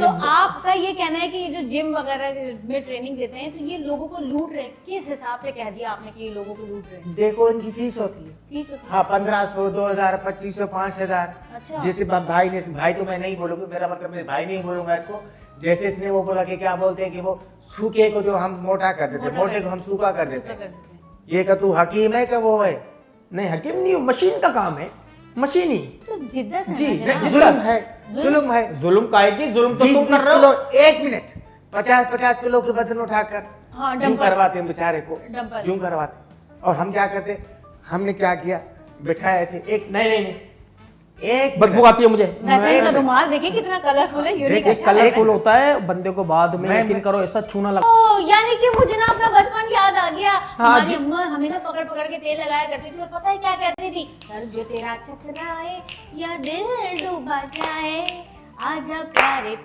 तो आपका ये कहना है कि ये जो जिम वगैरह में ट्रेनिंग देते हैं तो ये लोगों को लूट रहे हैं, किस हिसाब से कह दिया आपने कि ये लोगों को लूट रहे हैं? देखो इनकी फीस होती है। फीस होती है? हाँ 1500, 2000, 2500, 5000। अच्छा। जैसे भाई तो मैं नहीं बोलूंगा, मेरा मतलब मैं भाई नहीं बोलूंगा इसको। जैसे इसने वो बोला कि क्या बोलते हैं कि वो सूखे को जो हम मोटा कर देते, मोटे को हम सूखा कर देते हैं। ये का तू हकीम है का वो है? नहीं हकीम नहीं, मशीन का काम है, मशीन ही। तो जिद्दत है जी, ना जनाब। जुल्म है, जुल्म है। जुल्म काहे की? जुल्म तो तुम 20 कर रहे किलो हो। 1 मिनट 50 किलो के वजन उठाकर हाँ, क्यों डंपर। करवाते हैं बेचारे को? डंपर। क्यों करवाते? और हम क्या करते? हमने क्या किया, बिठाया ऐसे एक नहीं एक बदबू आती है मुझे। वैसे इसका रुमाल देखिए कितना कलरफुल है, यूनिक देखिए, अच्छा लग रहा है। कलरफुल होता है बंदे को, बाद में मैं- यकीन करो ऐसा छूना लगा। ओ, यानी कि मुझे ना अपना बचपन याद आ गया। हमारी जी। अम्मा हमें ना पकड़ पकड़ के तेल लगाया करती थी और पता है क्या कहती थी? सर जो तेरा चकराए या दिल डूबा जाए आजा प्यारे